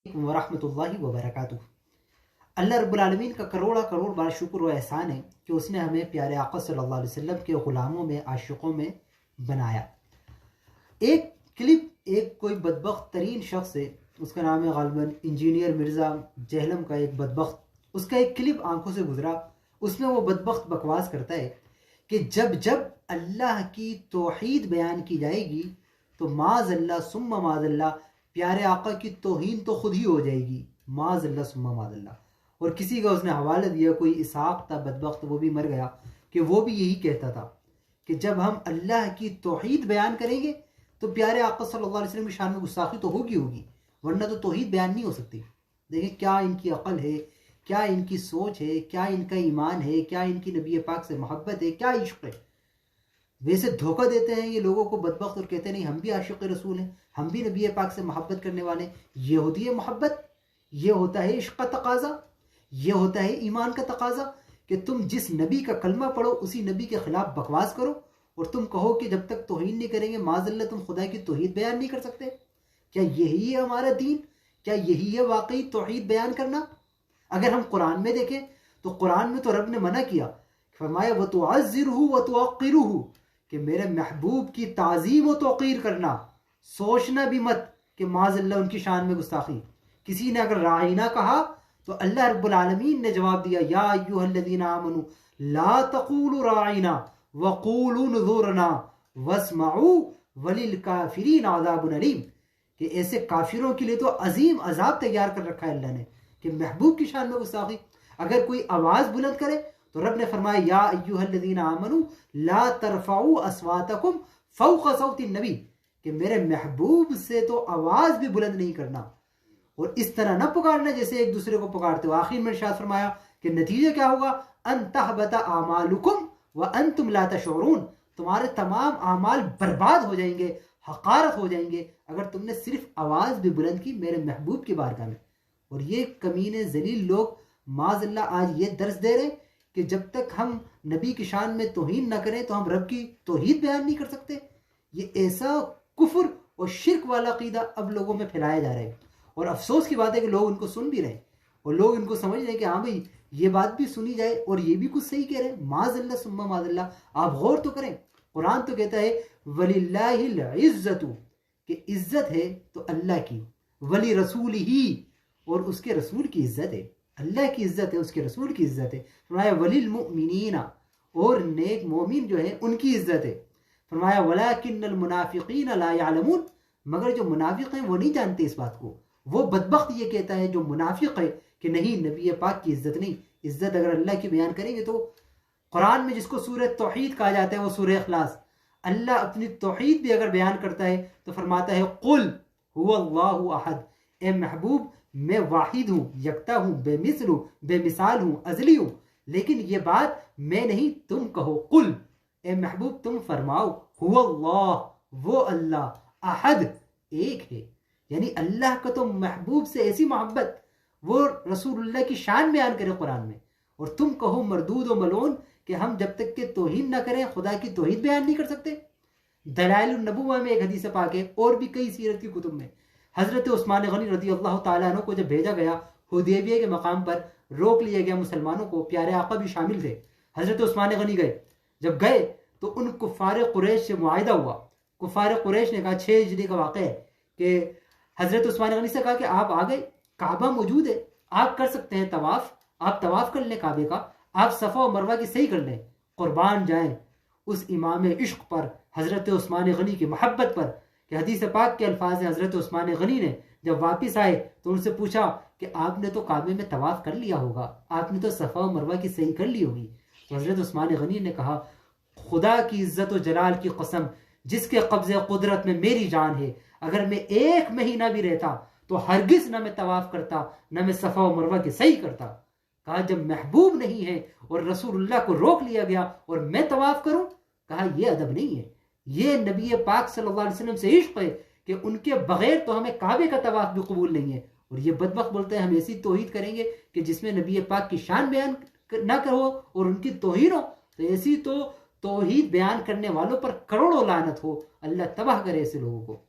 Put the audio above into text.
ورحمۃ اللہ وبرکاتہ۔ اللہ رب العالمین کا کروڑا کروڑ بار شکر و احسان ہے کہ اس نے ہمیں پیارے آقا صلی اللہ علیہ وسلم کے غلاموں میں، عاشقوں میں بنایا۔ ایک کلپ ایک کوئی بدبخت ترین شخص ہے، اس کا نام ہے غالباً انجینئر مرزا جہلم کا ایک بدبخت، اس کا ایک کلپ آنکھوں سے گزرا، اس میں وہ بدبخت بکواس کرتا ہے کہ جب جب اللہ کی توحید بیان کی جائے گی تو معاذ اللہ ثم معاذ اللہ پیارے آقا کی توہین تو خود ہی ہو جائے گی، معاذ اللہ ثم معاذ اللہ۔ اور کسی کا اس نے حوالہ دیا، کوئی اسحاق تھا بدبخت، وہ بھی مر گیا، کہ وہ بھی یہی کہتا تھا کہ جب ہم اللہ کی توحید بیان کریں گے تو پیارے آقا صلی اللہ علیہ وسلم کی شان میں گستاخی تو ہوگی، ورنہ تو توحید بیان نہیں ہو سکتی۔ دیکھیں کیا ان کی عقل ہے، کیا ان کی سوچ ہے، کیا ان کا ایمان ہے، کیا ان کی نبی پاک سے محبت ہے، کیا عشق ہے۔ ویسے دھوکہ دیتے ہیں یہ لوگوں کو بدبخت اور کہتے ہیں نہیں ہم بھی عاشق رسول ہیں، ہم بھی نبی پاک سے محبت کرنے والے ہیں۔ یہ ہوتی ہے محبت، یہ ہوتا ہے عشق کا تقاضا، یہ ہوتا ہے ایمان کا تقاضا کہ تم جس نبی کا کلمہ پڑھو اسی نبی کے خلاف بکواس کرو اور تم کہو کہ جب تک توہین نہیں کریں گے معاذ اللہ تم خدا کی توحید بیان نہیں کر سکتے۔ کیا یہی ہے ہمارا دین؟ کیا یہی ہے واقعی توحید بیان کرنا؟ اگر ہم قرآن میں دیکھیں تو قرآن میں تو رب نے منع کیا، فرمایا وَتُعَزِّرُهُ وَتُوَقِّرُهُ کہ میرے محبوب کی تعظیم و توقیر کرنا، سوچنا بھی مت کہ معاذ اللہ ان کی شان میں گستاخی۔ کسی نے اگر راعینا کہا تو اللہ رب العالمین نے جواب دیا یا ایھا الذین آمنوا لا تقولوا راعینا وقولوا انظرنا واسمعوا وللکافرین عذاب علیم، کہ ایسے کافروں کے لیے تو عظیم عذاب تیار کر رکھا ہے اللہ نے کہ محبوب کی شان میں گستاخی۔ اگر کوئی آواز بلند کرے تو رب نے فرمایا یا ایھا الذین آمنوا لا ترفعوا اصواتکم فوق صوت النبی کہ میرے محبوب سے تو آواز بھی بلند نہیں کرنا اور اس طرح نہ پکارنا جیسے ایک دوسرے کو پکارتے ہو۔ آخر میں ارشاد فرمایا کہ نتیجہ کیا ہوگا، ان تحبط اعمالکم وانتم لا تشعرون، تمہارے تمام اعمال برباد ہو جائیں گے، حقارت ہو جائیں گے اگر تم نے صرف آواز بھی بلند کی میرے محبوب کی بارگاہ میں۔ اور یہ کمینے ذلیل لوگ معاذ اللہ آج یہ درس دے رہے کہ جب تک ہم نبی کی شان میں توہین نہ کریں تو ہم رب کی توحید بیان نہیں کر سکتے۔ یہ ایسا کفر اور شرک والا عقیدہ اب لوگوں میں پھیلایا جا رہا ہے، اور افسوس کی بات ہے کہ لوگ ان کو سن بھی رہے ہیں اور لوگ ان کو سمجھ رہے ہیں کہ ہاں بھئی یہ بات بھی سنی جائے اور یہ بھی کچھ صحیح کہہ رہے ہیں۔ معاذ اللہ ثم معاذ اللہ، آپ غور تو کریں، قرآن تو کہتا ہے وَلِلَّهِ الْعِزَّةُ کہ عزت ہے تو اللہ کی، ولی رسول ہی اور اس کے رسول کی عزت ہے، اللہ کی عزت ہے اس کے رسول کی عزت ہے۔ فرمایا وَلِلْمُؤْمِنِينَ اور نیک مومن جو ہیں ان کی عزت ہے۔ فرمایا وَلَكِنَّ الْمُنَافِقِينَ لَا يَعْلَمُونَ مگر جو منافق ہیں وہ نہیں جانتے اس بات کو۔ وہ بدبخت یہ کہتا ہے جو منافق ہے کہ نہیں نبی پاک کی عزت نہیں، عزت اگر اللہ کی بیان کریں گے تو قرآن میں جس کو سورہ توحید کہا جاتا ہے وہ سورہ اخلاص، اللہ اپنی توحید بھی اگر بیان کرتا ہے تو فرماتا ہے قل هو اللہ احد، اے محبوب میں واحد ہوں، یکتا ہوں، بے مثل ہوں، بے مثال ہوں، ازلی ہوں، لیکن یہ بات میں نہیں تم کہو، قل اے محبوب تم فرماؤ هو اللہ وہ اللہ، احد ایک ہے، یعنی اللہ کا تو محبوب سے ایسی محبت وہ رسول اللہ کی شان بیان کرے قرآن میں، اور تم کہو مردود و ملعون کہ ہم جب تک کہ توہین نہ کریں خدا کی توحید بیان نہیں کر سکتے۔ دلائل النبوہ میں ایک حدیث پاک ہے اور بھی کئی سیرت کی کتب میں، حضرت عثمان غنی رضی اللہ تعالیٰ عنہ کو جب بھیجا گیا حدیبیہ کے مقام پر، روک لیا گیا مسلمانوں کو، پیارے آقا بھی شامل تھے، حضرت عثمان غنی گئے، جب گئے تو ان کفار قریش سے معاہدہ ہوا۔ کفار قریش نے کہا 6 ہجری کا واقعہ ہے کہ حضرت عثمان غنی سے کہا کہ آپ آ گئے، کعبہ موجود ہے، آپ کر سکتے ہیں طواف، آپ طواف کر لیں کعبے کا، آپ صفا و مروہ کی صحیح کر لیں، قربان جائیں اس امام عشق پر، حضرت عثمان غنی کی محبت پر، کہ حدیث پاک کے الفاظ ہیں حضرت عثمان غنی نے جب واپس آئے تو ان سے پوچھا کہ آپ نے تو کعبے میں طواف کر لیا ہوگا، آپ نے تو صفا و مروہ کی صحیح کر لی ہوگی۔ تو حضرت عثمان غنی نے کہا خدا کی عزت و جلال کی قسم جس کے قبضے قدرت میں میری جان ہے، اگر میں 1 مہینہ بھی رہتا تو ہرگز نہ میں طواف کرتا نہ میں صفا و مروہ کی صحیح کرتا۔ کہا جب محبوب نہیں ہے اور رسول اللہ کو روک لیا گیا اور میں طواف کروں، کہا یہ ادب نہیں ہے، یہ نبی پاک صلی اللہ علیہ وسلم سے عشق ہے کہ ان کے بغیر تو ہمیں کعبے کا طواف بھی قبول نہیں ہے۔ اور یہ بدبخت بولتے ہیں ہم ایسی توحید کریں گے کہ جس میں نبی پاک کی شان بیان نہ کرو اور ان کی توہین ہو، تو ایسی تو توحید بیان کرنے والوں پر کروڑوں لعنت ہو، اللہ تباہ کرے ایسے لوگوں کو۔